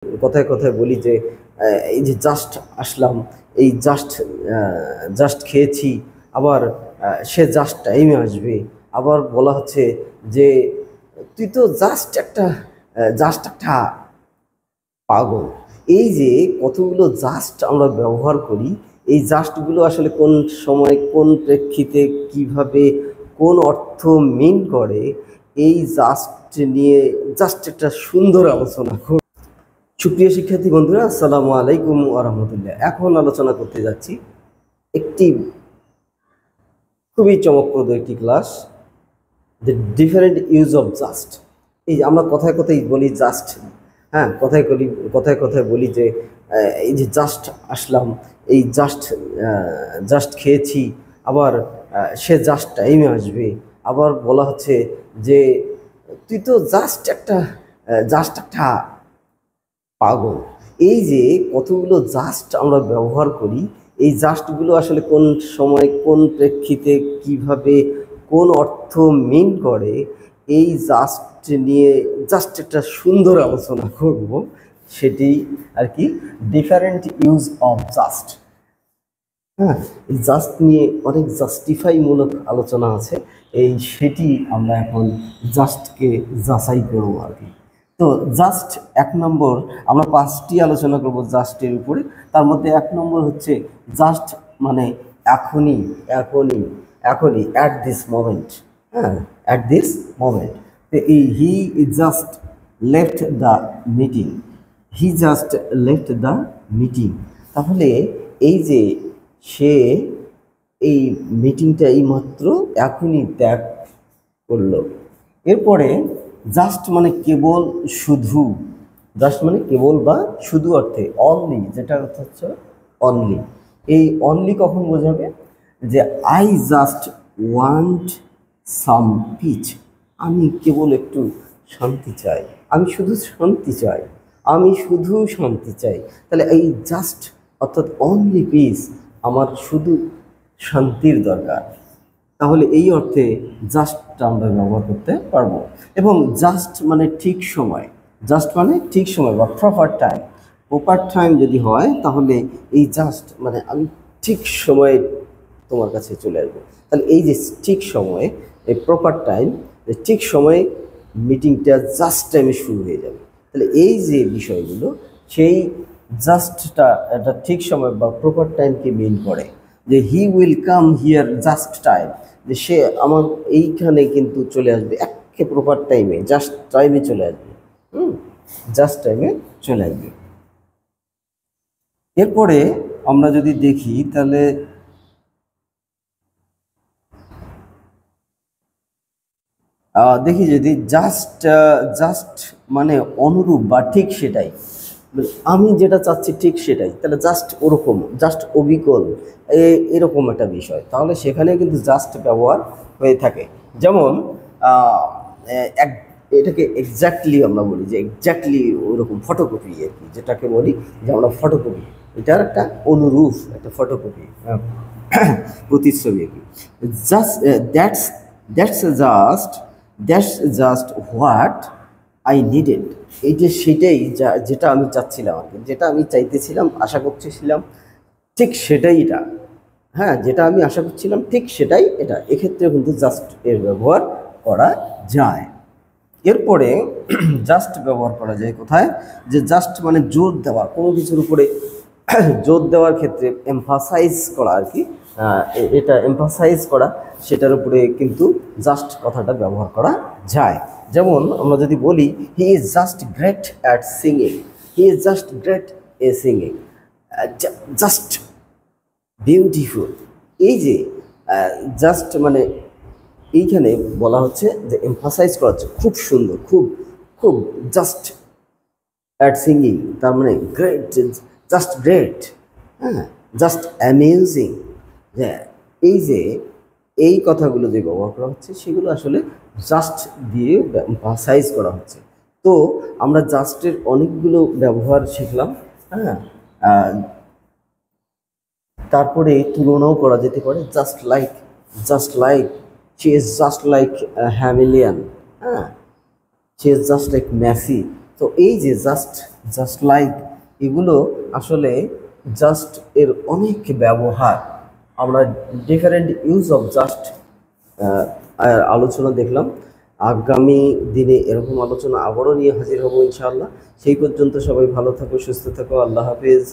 কথায় কথায় বলি যে এই যে জাস্ট আসলাম, এই জাস্ট জাস্ট খেয়েছি, আবার সে জাস্ট টাইমে আসবে, আবার বলা হচ্ছে যে তুই তো জাস্ট একটা পাগল। এই যে কতগুলো জাস্ট আমরা ব্যবহার করি, এই জাস্টগুলো আসলে কোন সময় কোন প্রেক্ষিতে কিভাবে কোন অর্থ মিন করে, এই জাস্ট নিয়ে জাস্ট একটা সুন্দর আলোচনা করব। সুপ্রিয় শিক্ষার্থী বন্ধুরা, আসসালামু আলাইকুম ওয়া রাহমাতুল্লাহ। এখন আলোচনা করতে যাচ্ছি একটি খুবই চমকপ্রদ একটি class, the different use of just. এই যে আমরা কথায় কথায় বলি জাস্ট, হ্যাঁ, কথায় কথায় বলি যে এই যে জাস্ট আসলাম, এই জাস্ট জাস্ট খেয়েছি, আবার সে জাস্ট টাইমে আসবে, আবার বলা হচ্ছে যে তুই তো জাস্ট একটা পাগল। এই যে কতগুলো জাস্ট আমরা ব্যবহার করি, এই জাস্টগুলো আসলে কোন সময় কোন প্রেক্ষিতে কিভাবে কোন অর্থ মিন করে, এই জাস্ট নিয়ে জাস্ট একটা সুন্দর আলোচনা করব। সেটি আর কি ডিফারেন্ট ইউজ অফ জাস্ট। হ্যাঁ, এই জাস্ট নিয়ে অনেক জাস্টিফাইমূলক আলোচনা আছে, সেটি আমরা এখন জাস্টকে যাচাই করবো আর কি। তো জাস্ট 1 নম্বর, আমরা 5টি আলোচনা করব জাস্টের উপরে। তার মধ্যে 1 নম্বর হচ্ছে জাস্ট মানে এখনই, এখনই, এখনই, অ্যাট দিস মোমেন্ট। হ্যাঁ, at this moment. He just left the meeting, he just left the meeting. তাহলে এই যে সে এই মিটিংটা এইমাত্র এখনই ত্যাগ করলো। এরপরে জাস্ট মানে কেবল, শুধু। জাস্ট মানে কেবল বা শুধু অর্থে, অনলি, যেটার অর্থ হচ্ছে অনলি। এই অনলি কখন বোঝাবে? যে I just want some pitch, আমি কেবল একটু শান্তি চাই, আমি শুধু শান্তি চাই, আমি শুধু শান্তি চাই। তাহলে এই জাস্ট অর্থাৎ অনলি পিস, আমার শুধু শান্তির দরকার। তাহলে এই অর্থে জাস্টটা আমরা ব্যবহার করতে পারবো। এবং জাস্ট মানে ঠিক সময়, জাস্ট মানে ঠিক সময় বা প্রপার টাইম। প্রপার টাইম যদি হয় তাহলে এই জাস্ট মানে আমি ঠিক সময়ে তোমার কাছে চলে আসবো। তাহলে এই যে ঠিক সময়ে, এই প্রপার টাইম, ঠিক সময়ে মিটিংটা জাস্ট টাইমে শুরু হয়ে যাবে। তাহলে এই যে বিষয়গুলো, সেই জাস্টটা একটা ঠিক সময় বা প্রপার টাইমকে মিন করে। যে he will come here just time, যে সে আমার এইখানে কিন্তু চলে আসবে একে প্রপার টাইমে, জাস্ট টাইমে চলে আসবে। জাস্ট টাইমে চলে আসবে। এরপরে আমরা যদি দেখি তাহলে দেখি যদি জাস্ট, জাস্ট মানে অনুরূপ বা ঠিক সেটাই, আমি যেটা চাচ্ছি ঠিক সেটাই, তাহলে জাস্ট ওরকম, জাস্ট অবিকল, এরকম একটা বিষয়, তাহলে সেখানে কিন্তু জাস্ট ব্যবহার হয়ে থাকে। যেমন এটাকে এক্স্যাক্টলি আমরা বলি, যে এক্স্যাক্টলি ওরকম ফটোকপি আর কি, যেটাকে বলি যে আমরা ফটোকপি, এটার একটা অনুরূপ, একটা ফটোকপি, প্রতিচ্ছবি আর কি। Just that's that's just that's just what I needed. এইটা সেটাই যেটা আমি চাচ্ছিলাম আর কি, যেটা আমি চাইতেছিলাম, আশা করতেছিলাম, ঠিক সেটাই এটা। হ্যাঁ, যেটা আমি আশা করছিলাম ঠিক সেটাই এটা। এক্ষেত্রে কিন্তু জাস্ট এর ব্যবহার করা যায়। এরপরে জাস্ট ব্যবহার করা যায় কোথায়? যে জাস্ট মানে জোর দেওয়া, কোনো কিছুর উপরে জোর দেওয়ার ক্ষেত্রে এমফাসাইজ করা আর কি, এটা এমফাসাইজ করা, সেটার উপরে কিন্তু জাস্ট কথাটা ব্যবহার করা যায়। যেমন আমরা যদি বলি he is just great at singing, he is just great A singing, just beautiful. এই যে জাস্ট মানে এইখানে বলা হচ্ছে যে এমফাসাইজ করা হচ্ছে খুব সুন্দর, খুব খুব, জাস্ট অ্যাট সিঙ্গিং, তার মানে গ্রেট, জাস্ট গ্রেট, হ্যাঁ, জাস্ট অ্যামেজিং। হ্যাঁ, এই যে এই কথাগুলো যে ব্যবহার করা হচ্ছে সেগুলো আসলে জাস্ট দিয়ে এমফাসাইজ করা হচ্ছে। তো আমরা জাস্টের অনেকগুলো ব্যবহার শিখলাম। হ্যাঁ, তারপরে তুলনাও করা যেতে পারে, just like, just like, she is just like a chameleon, হ্যাঁ, she is just like Messi, তো এই যে জাস্ট, জাস্ট লাইক, এগুলো আসলে জাস্ট এর অনেক ব্যবহার, আমরা ডিফারেন্ট ইউজ অফ জাস্ট আলোচনা দেখলাম। আগামী দিনে এরকম আলোচনা আবারও নিয়ে হাজির হব ইনশাআল্লাহ। সেই পর্যন্ত সবাই ভালো থাকো, সুস্থ থাকো। আল্লাহ হাফিজ।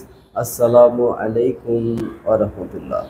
আসসালামু আলাইকুম ওয়া রাহমাতুল্লাহ।